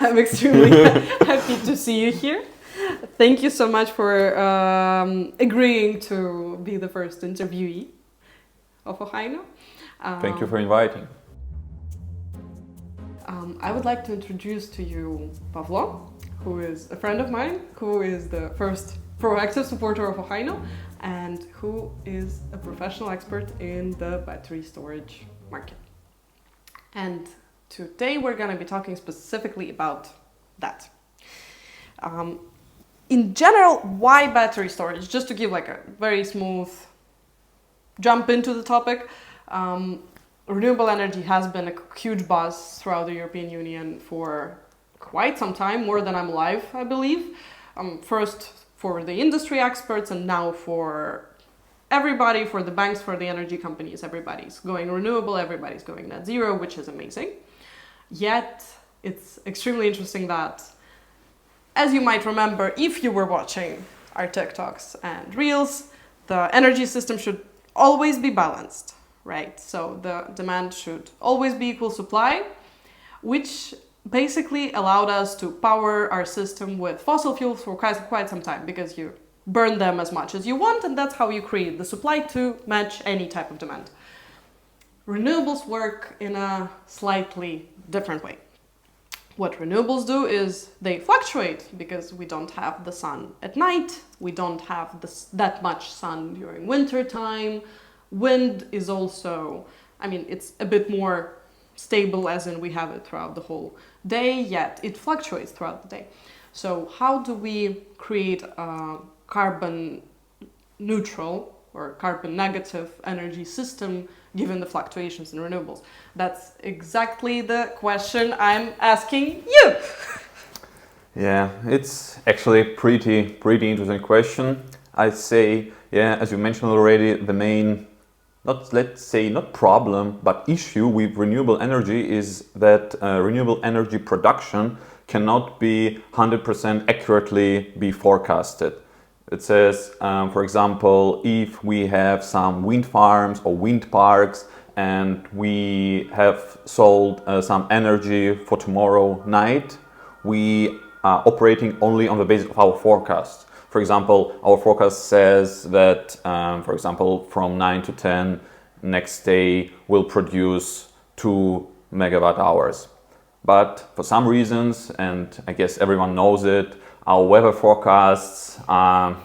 I'm extremely happy to see you here. Thank you so much for agreeing to be the first interviewee of Ohaino. Thank you for inviting. I would like to introduce to you Pavlo, who is a friend of mine, who is the first proactive supporter of Ohaino, and who is a professional expert in the battery storage market. And today we're going to be talking specifically about that. In general, why battery storage? Just to give like a very smooth jump into the topic, renewable energy has been a huge buzz throughout the European Union for quite some time, more than I'm alive, I believe. First for the industry experts and now for everybody, for the banks, for the energy companies, everybody's going renewable, everybody's going net zero, which is amazing. Yet, it's extremely interesting that, as you might remember, if you were watching our TikToks and Reels, the energy system should always be balanced, right? So the demand should always be equal supply, which basically allowed us to power our system with fossil fuels for quite some time, because you burn them as much as you want, and that's how you create the supply to match any type of demand. Renewables work in a slightly different way. What renewables do is they fluctuate because we don't have the sun at night, we don't have that much sun during winter time. Wind is also, it's a bit more stable, as in we have it throughout the whole day, yet it fluctuates throughout the day. So how do we create a carbon neutral or carbon negative energy system given the fluctuations in renewables? That's exactly the question I'm asking you. Yeah, it's actually pretty interesting question. I'd say, as you mentioned already, the main, not problem, but issue with renewable energy is that renewable energy production cannot be 100% accurately be forecasted. It says, for example, if we have some wind farms or wind parks and we have sold some energy for tomorrow night, we are operating only on the basis of our forecast. For example, our forecast says that, for example, from 9 to 10 next day will produce 2 megawatt hours. But for some reasons, and I guess everyone knows it, our weather forecasts are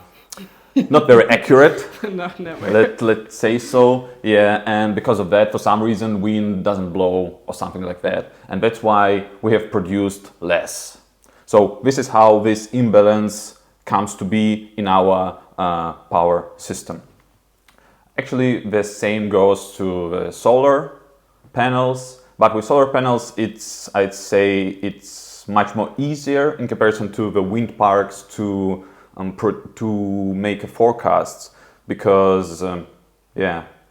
not very accurate. No, never. Let's say so. Yeah, and because of that, for some reason, wind doesn't blow or something like that. And that's why we have produced less. So this is how this imbalance comes to be in our power system. Actually, the same goes to the solar panels. But with solar panels, I'd say it's much more easier in comparison to the wind parks to make forecasts, because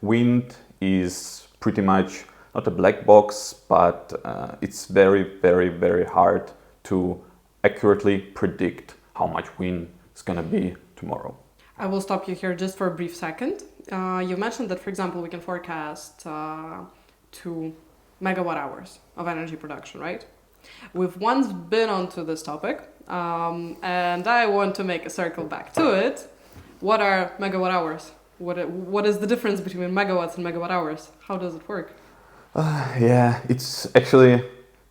wind is pretty much not a black box, but it's very, very, very hard to accurately predict how much wind is going to be tomorrow. I will stop you here just for a brief second. You mentioned that, for example, we can forecast 2 megawatt hours of energy production, right? We've once been onto this topic, and I want to make a circle back to it. What are megawatt hours? What is the difference between megawatts and megawatt hours? How does it work? It's actually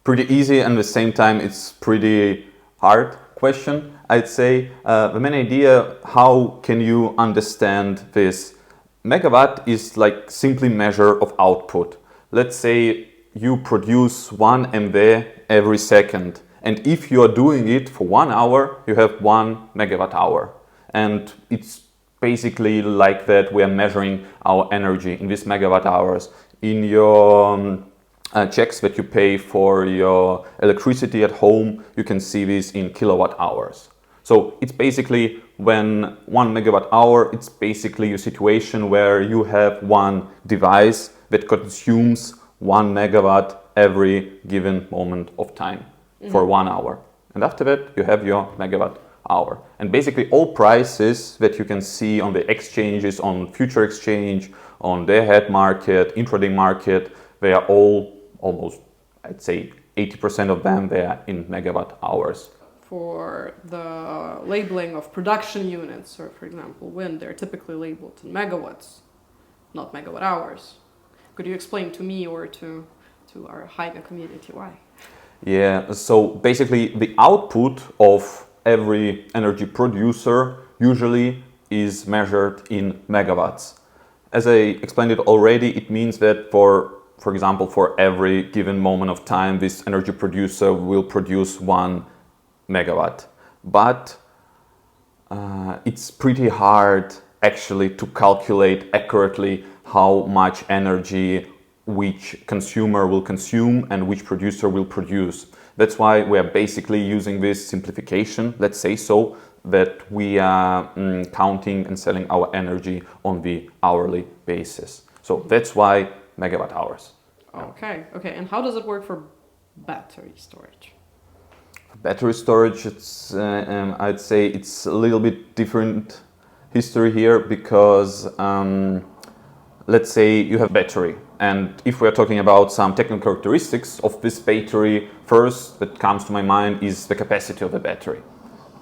pretty easy, and at the same time it's pretty hard question, I'd say. The main idea, how can you understand this? Megawatt is like simply measure of output. Let's say you produce 1 MW every second. And if you are doing it for 1 hour, you have 1 megawatt hour. And it's basically like that we are measuring our energy in these megawatt hours. In your checks that you pay for your electricity at home, you can see this in kilowatt hours. So it's basically when 1 megawatt hour, it's basically a situation where you have one device that consumes 1 megawatt every given moment of time for 1 hour. And after that, you have your megawatt hour. And basically all prices that you can see on the exchanges, on future exchange, on day ahead market, intraday market, they are all almost I'd say 80% of them, they are in megawatt hours. For the labeling of production units, or for example, wind, they're typically labeled in megawatts, not megawatt hours. Could you explain to me or to our Hyga community why? Yeah, so basically the output of every energy producer usually is measured in megawatts. As I explained it already, it means that for example, for every given moment of time, this energy producer will produce 1 megawatt. But it's pretty hard actually to calculate accurately how much energy which consumer will consume and which producer will produce. That's why we are basically using this simplification, let's say so, that we are counting and selling our energy on the hourly basis. So that's why megawatt hours. Okay. And how does it work for battery storage? Battery storage, it's I'd say it's a little bit different history here because let's say you have battery, and if we are talking about some technical characteristics of this battery, first that comes to my mind is the capacity of the battery.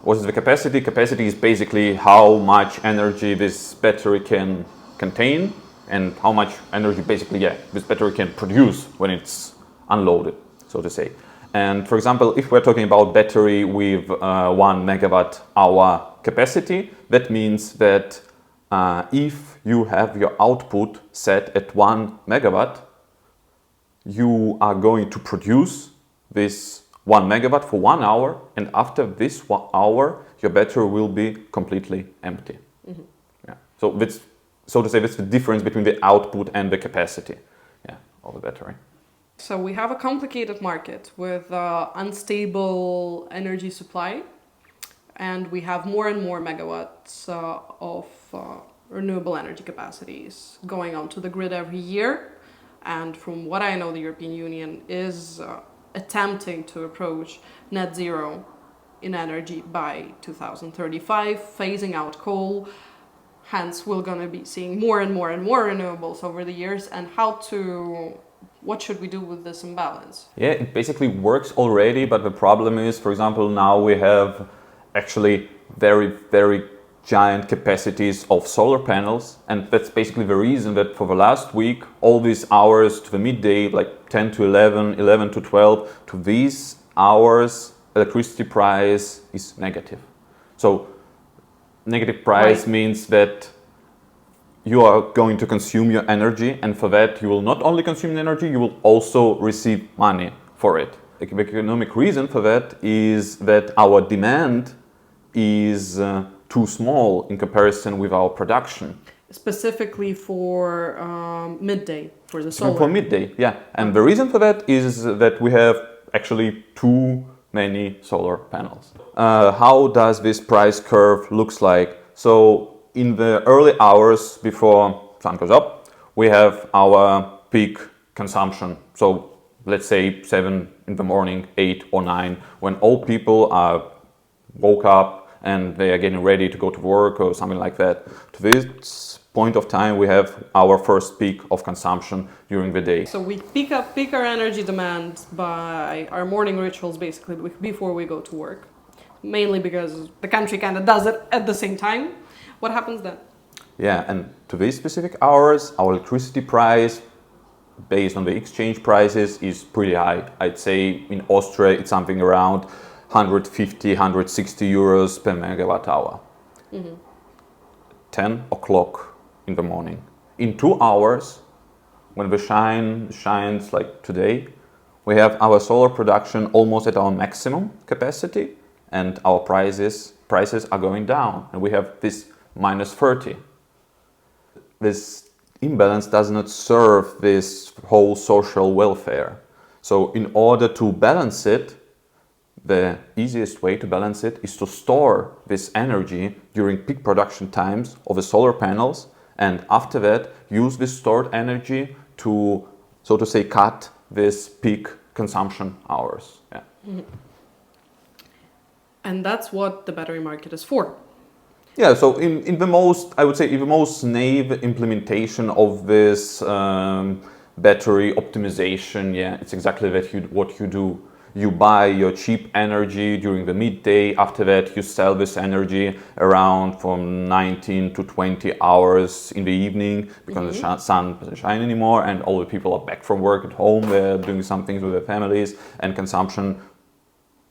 What is the capacity? Capacity is basically how much energy this battery can contain and how much energy basically this battery can produce when it's unloaded, so to say. And for example, if we're talking about battery with 1 megawatt hour capacity, that means that if you have your output set at 1 megawatt, you are going to produce this 1 megawatt for 1 hour, and after this 1 hour, your battery will be completely empty. Mm-hmm. Yeah. So that's, so to say, that's the difference between the output and the capacity of the battery. So we have a complicated market with unstable energy supply, and we have more and more megawatts of renewable energy capacities going onto the grid every year. And from what I know, the European Union is attempting to approach net zero in energy by 2035, phasing out coal. Hence, we're going to be seeing more and more and more renewables over the years. And what should we do with this imbalance? Yeah, it basically works already, but the problem is, for example, now we have actually very, very giant capacities of solar panels, and that's basically the reason that for the last week, all these hours to the midday, like 10 to 11, 11 to 12, to these hours, electricity price is negative. So negative price means that you are going to consume your energy, and for that you will not only consume energy, you will also receive money for it. The economic reason for that is that our demand is too small in comparison with our production. Specifically for midday, for the solar. For midday, yeah. And the reason for that is that we have actually too many solar panels. How does this price curve looks like? So in the early hours before sun goes up, we have our peak consumption. So let's say 7 in the morning, 8 or 9, when all people are woke up and they are getting ready to go to work or something like that. To this point of time, we have our first peak of consumption during the day. So we peak our energy demand by our morning rituals, basically before we go to work, mainly because the country kind of does it at the same time. What happens then? Yeah, and to these specific hours, our electricity price, based on the exchange prices, is pretty high. I'd say in Austria, it's something around 150, 160 euros per megawatt hour. Mm-hmm. 10 o'clock in the morning. In 2 hours, when the shines like today, we have our solar production almost at our maximum capacity, and our prices are going down, and we have this minus 30. This imbalance does not serve this whole social welfare. So in order to balance it, the easiest way to balance it is to store this energy during peak production times of the solar panels, and after that use this stored energy to, so to say, cut this peak consumption hours. Yeah. Mm-hmm. And that's what the battery market is for. Yeah, so in the most, I would say, in the most naive implementation of this battery optimization. Yeah, it's exactly what you do. You buy your cheap energy during the midday. After that, you sell this energy around from 19 to 20 hours in the evening because the sun doesn't shine anymore and all the people are back from work at home. They're doing some things with their families and consumption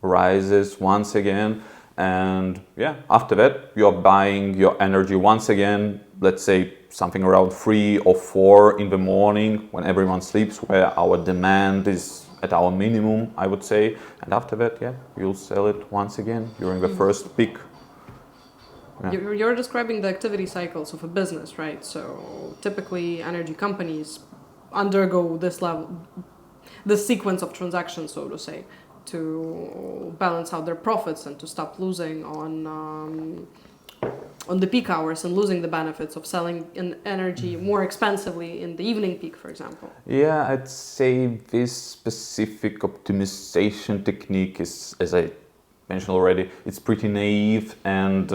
rises once again. And yeah, after that, you're buying your energy once again, let's say something around 3 or 4 in the morning when everyone sleeps, where our demand is at our minimum, I would say. And after that, yeah, you'll sell it once again during the first peak. Yeah. You're describing the activity cycles of a business, right? So typically energy companies undergo this sequence of transactions, so to say, to balance out their profits and to stop losing on the peak hours and losing the benefits of selling energy more expensively in the evening peak, for example. Yeah, I'd say this specific optimization technique is, as I mentioned already, it's pretty naive, and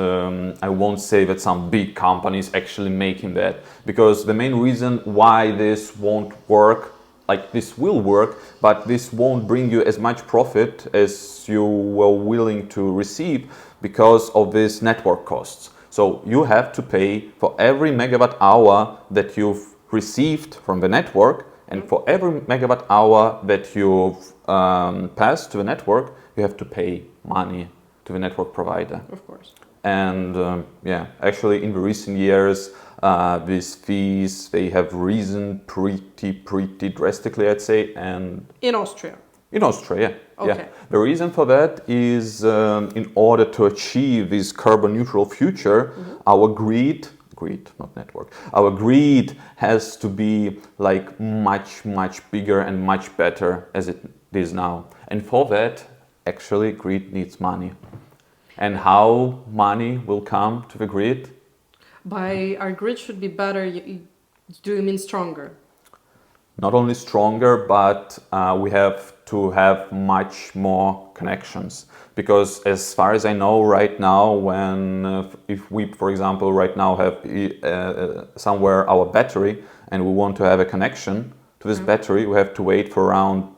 I won't say that some big companies actually making that, because the main reason why this won't work, like this will work, but this won't bring you as much profit as you were willing to receive because of these network costs. So you have to pay for every megawatt hour that you've received from the network, and for every megawatt hour that you've passed to the network, you have to pay money to the network provider. Of course. And yeah, actually in the recent years, these fees, they have risen pretty drastically, I'd say. And in Austria. In Austria, okay. Yeah. The reason for that is in order to achieve this carbon neutral future, our grid, not network, our grid has to be like much bigger and much better as it is now. And for that, actually, grid needs money. And how money will come to the grid? By our grid should be better, do you mean stronger? Not only stronger, but we have to have much more connections. Because as far as I know right now, if we, for example, right now have somewhere our battery and we want to have a connection to this battery, we have to wait for around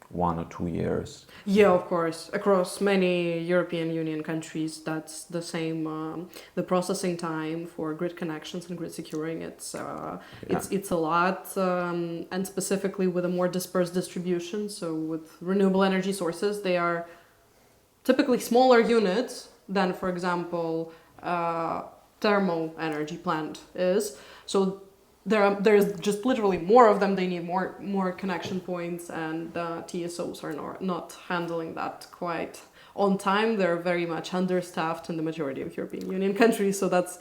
1 or 2 years. Yeah, of course. Across many European Union countries, that's the same. The processing time for grid connections and grid securing, it's a lot, and specifically with a more dispersed distribution. So with renewable energy sources, they are typically smaller units than, for example, thermal energy plant is. So there's just literally more of them. They need more connection points, and TSOs are not handling that quite on time. They're very much understaffed in the majority of European Union countries. So that's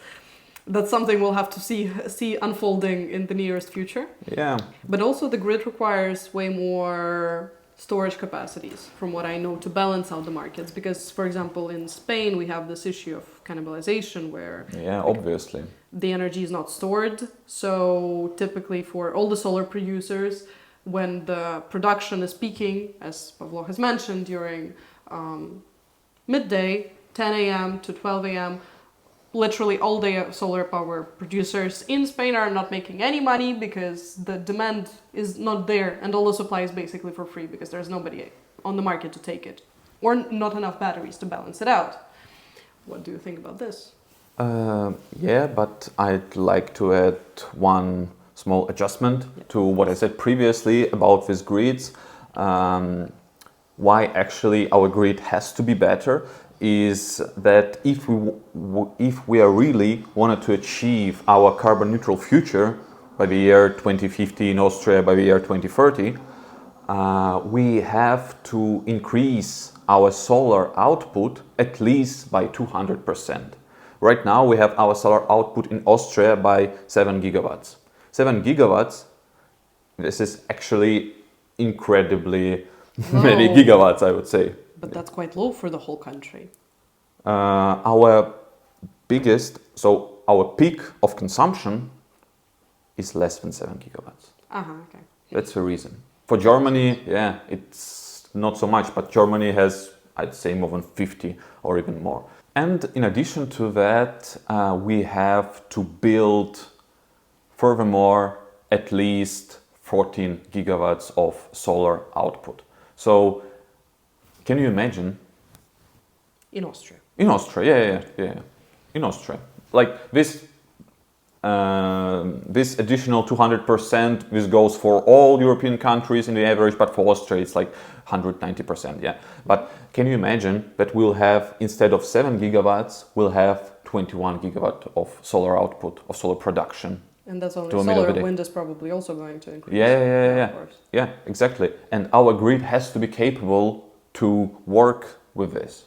something we'll have to see unfolding in the nearest future. Yeah. But also the grid requires way more storage capacities, from what I know, to balance out the markets. Because, for example, in Spain, we have this issue of cannibalisation where obviously the energy is not stored. So typically for all the solar producers, when the production is peaking, as Pavlo has mentioned, during midday, 10 a.m. to 12 a.m., literally all day solar power producers in Spain are not making any money because the demand is not there and all the supply is basically for free because there's nobody on the market to take it, or not enough batteries to balance it out. What do you think about this? Yeah, but I'd like to add one small adjustment to what I said previously about these grids. Why actually our grid has to be better is that if we are really wanted to achieve our carbon neutral future by the year 2050 in Austria, by the year 2030, we have to increase our solar output at least by 200%. Right now we have our solar output in Austria by 7 gigawatts. 7 gigawatts, this is actually incredibly many gigawatts, I would say. But that's quite low for the whole country. Our peak of consumption is less than 7 gigawatts. Okay. That's the reason. For Germany, it's not so much, but Germany has, I'd say, more than 50 or even more. And in addition to that, we have to build, furthermore, at least 14 gigawatts of solar output. So can you imagine? In Austria. In Austria, yeah. In Austria, like this additional 200%, this goes for all European countries in the average, but for Austria it's like 190%, yeah. But can you imagine that we'll have, instead of 7 gigawatts, we'll have 21 gigawatt of solar output, of solar production. And that's only solar. Wind is probably also going to increase. Yeah. Of course. Yeah, exactly. And our grid has to be capable to work with this.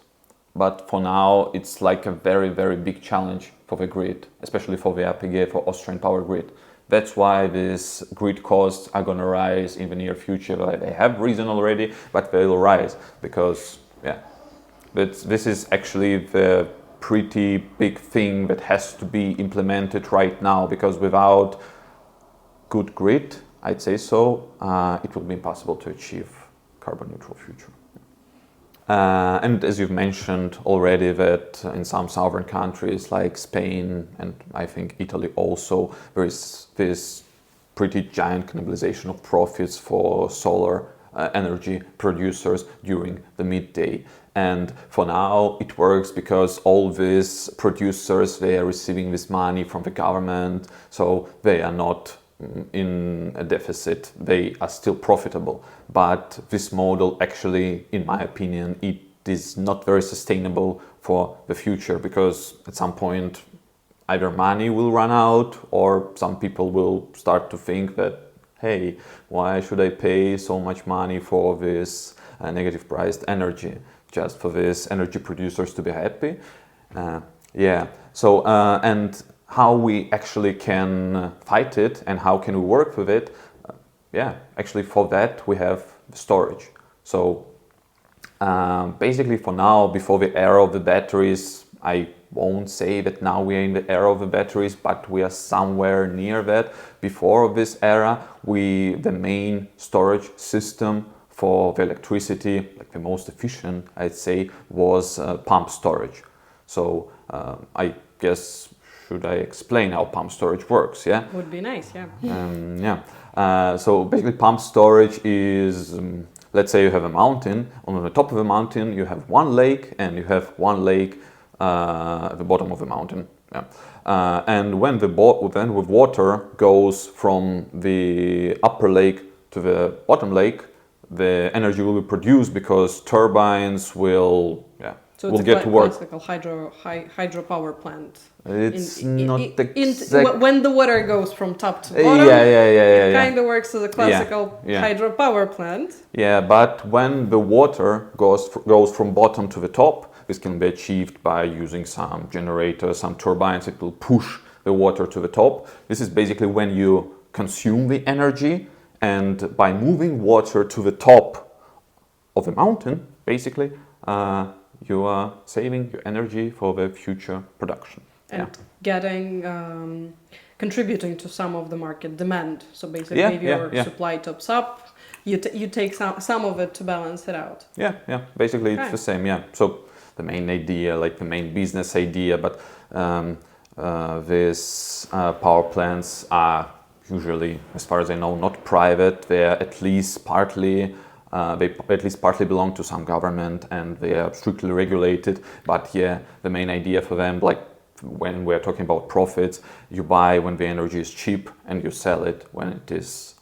But for now, it's like a very, very big challenge for the grid, especially for the APG, for Austrian power grid. That's why these grid costs are going to rise in the near future. They have risen already, but they will rise because, this is actually the pretty big thing that has to be implemented right now, because without good grid, I'd say so, it will be impossible to achieve carbon neutral future. And as you've mentioned already, that in some southern countries like Spain and I think Italy also, there is this pretty giant cannibalization of profits for solar energy producers during the midday. And for now it works because all these producers, they are receiving this money from the government, so they are not in a deficit, they are still profitable. But this model actually, in my opinion, it is not very sustainable for the future, because at some point either money will run out or some people will start to think that, hey, why should I pay so much money for this negative priced energy, just for these energy producers to be happy? And how we actually can fight it and how can we work with it? Actually for that we have storage. So basically for now, before the era of the batteries, I won't say that now we are in the era of the batteries, but we are somewhere near that. Before this era, the main storage system for the electricity, like the most efficient, I'd say, was pump storage. So I guess, should I explain how pump storage works? Yeah, would be nice. So basically, pump storage is, let's say you have a mountain. On the top of the mountain, you have one lake, and you have one lake at the bottom of the mountain. And when the water goes from the upper lake to the bottom lake, the energy will be produced because turbines will get to work. So it's a classical hydropower plant. It's not exactly... When the water goes from top to bottom, it kind of works as a classical hydropower plant. Yeah, but when the water goes from bottom to the top, this can be achieved by using some generators, some turbines. It will push the water to the top. This is basically when you consume the energy, and by moving water to the top of the mountain, basically, you are saving your energy for the future production. And contributing to some of the market demand. So basically, if your supply tops up, you take some of it to balance it out. Basically it's the same. So the main idea, like the main business idea, but these power plants are usually, as far as I know, not private. They're at least partly belong to some government, and they are strictly regulated. But the main idea for them, like when we're talking about profits, you buy when the energy is cheap and you sell it when it is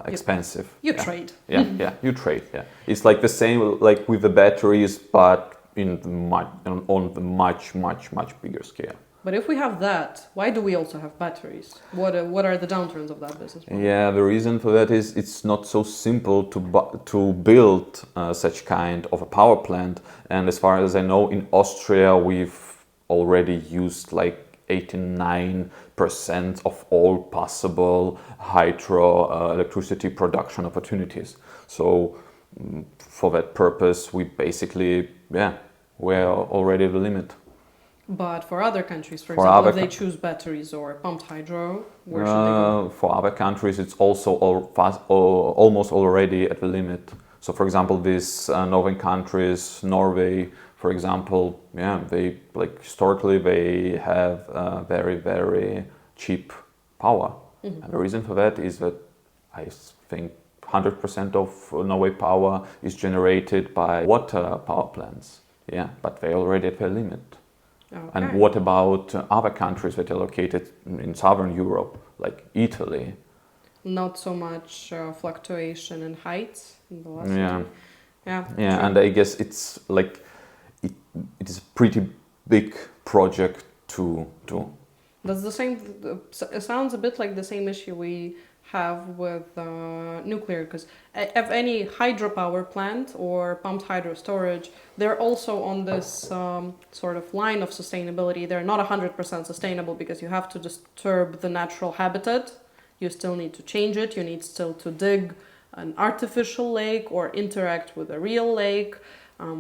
expensive. You trade. You trade. It's like the same like with the batteries, but on the much bigger scale. But if we have that, why do we also have batteries? What are the downturns of that business model? The reason for that is it's not so simple to build such kind of a power plant. And as far as I know, in Austria, we've already used like 89% of all possible hydro electricity production opportunities. So for that purpose, we basically, we're already at the limit. But for other countries, for example, if they choose batteries or pumped hydro, where should they go? For other countries, it's also almost already at the limit. So, for example, these northern countries, Norway, for example, they historically they have very, very cheap power. Mm-hmm. And the reason for that is that I think 100% of Norway power is generated by water power plants. Yeah, but they're already at their limit. Okay. And what about other countries that are located in southern Europe, like Italy? Not so much fluctuation in heights in the last Yeah. city. Yeah. Yeah, True. and I guess it's like it is a pretty big project to do. That's the same. It sounds a bit like the same issue we have with nuclear, because if any hydropower plant or pumped hydro storage, they're also on this sort of line of sustainability. They're not 100% sustainable because you have to disturb the natural habitat. You still need to change it. You need still to dig an artificial lake or interact with a real lake.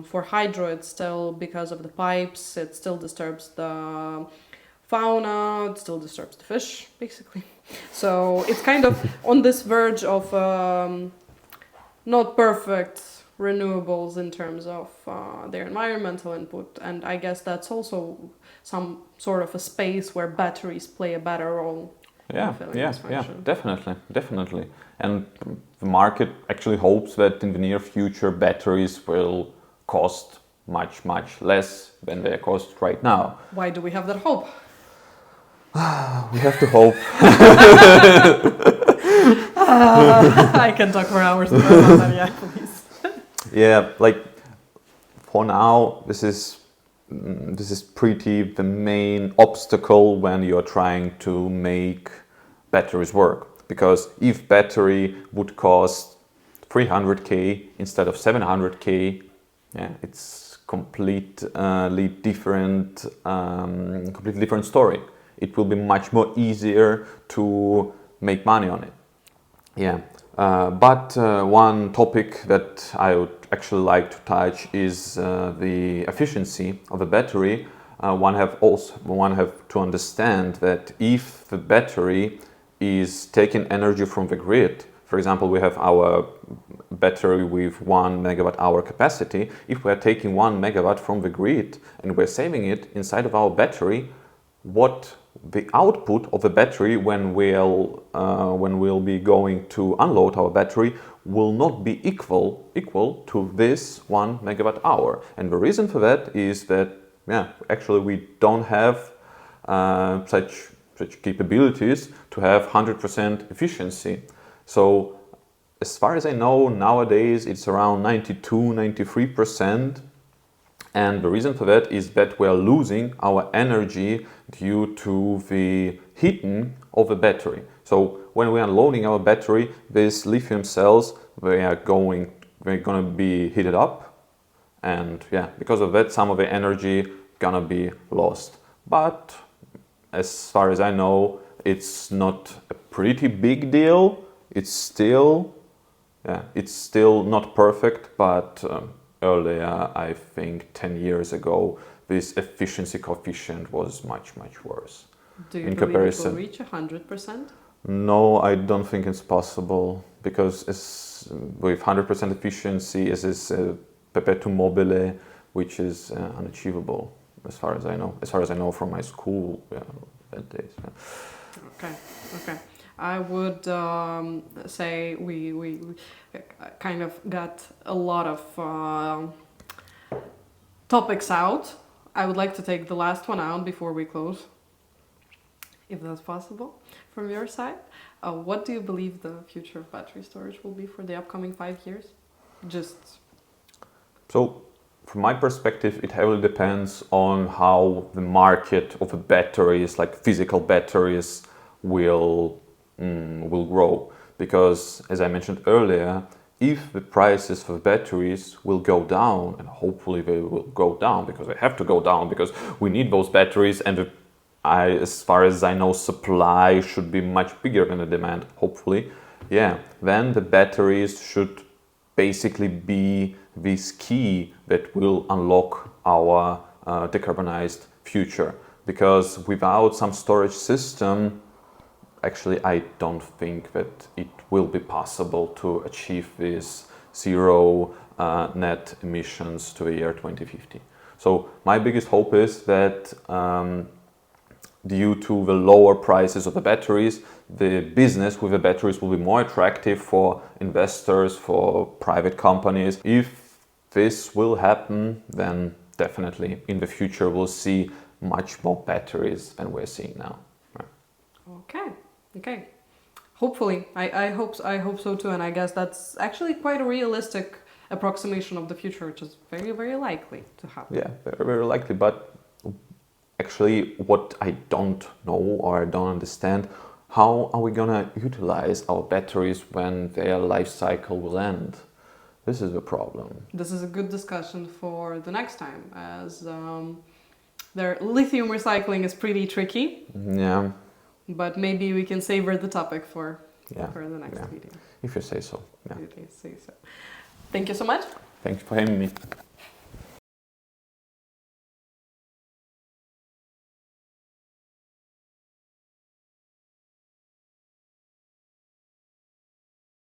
For hydro, it's still, because of the pipes, it still disturbs the fauna, it still disturbs the fish, basically. So it's kind of on this verge of not perfect renewables in terms of their environmental input. And I guess that's also some sort of a space where batteries play a better role. Yeah, definitely. And the market actually hopes that in the near future batteries will cost much less than they cost right now. Why do we have that hope? We have to hope. I can talk for hours about that, yeah, please. Yeah, like for now, this is pretty the main obstacle when you're trying to make batteries work. Because if battery would cost 300k instead of 700k, yeah, it's completely different story. It will be much more easier to make money on it. Yeah, but one topic that I would actually like to touch is the efficiency of a battery. One have to understand that if the battery is taking energy from the grid, for example, we have our battery with 1 megawatt hour capacity. If we are taking 1 megawatt from the grid and we're saving it inside of our battery, what the output of the battery when we'll be going to unload our battery will not be equal to this 1 megawatt hour. And the reason for that is that actually we don't have such capabilities to have 100% efficiency. So as far as I know, nowadays it's around 92-93%. And the reason for that is that we are losing our energy due to the heating of the battery. So when we are loading our battery, these lithium cells, they're going to be heated up. And because of that, some of the energy gonna be lost. But as far as I know, it's not a pretty big deal. It's still not perfect, but earlier, I think 10 years ago, this efficiency coefficient was much worse. Do you in believe comparison. it will reach 100%? No, I don't think it's possible, because with 100% efficiency, it is perpetuum mobile, which is unachievable, as far as I know from my school that days. Yeah. Okay. I would say we kind of got a lot of topics out. I would like to take the last one out before we close, if that's possible, from your side. What do you believe the future of battery storage will be for the upcoming 5 years? So, from my perspective, it heavily depends on how the market of the batteries, like physical batteries, will grow. Because, as I mentioned earlier, if the prices for batteries will go down, and hopefully they will go down, because they have to go down, because we need those batteries, and as far as I know, supply should be much bigger than the demand, hopefully. Then the batteries should basically be this key that will unlock our decarbonized future. Because without some storage system, actually, I don't think that it will be possible to achieve this zero net emissions to the year 2050. So my biggest hope is that due to the lower prices of the batteries, the business with the batteries will be more attractive for investors, for private companies. If this will happen, then definitely in the future we'll see much more batteries than we're seeing now. Right. Okay. Hopefully, I hope so too, and I guess that's actually quite a realistic approximation of the future, which is very, very likely to happen. Yeah, very, very likely. But actually, what I don't know or I don't understand, how are we gonna utilize our batteries when their life cycle will end? This is the problem. This is a good discussion for the next time, as their lithium recycling is pretty tricky. Yeah. But maybe we can savor the topic for the next video. If you say so. Yeah. If you say so. Thank you so much. Thanks for having me.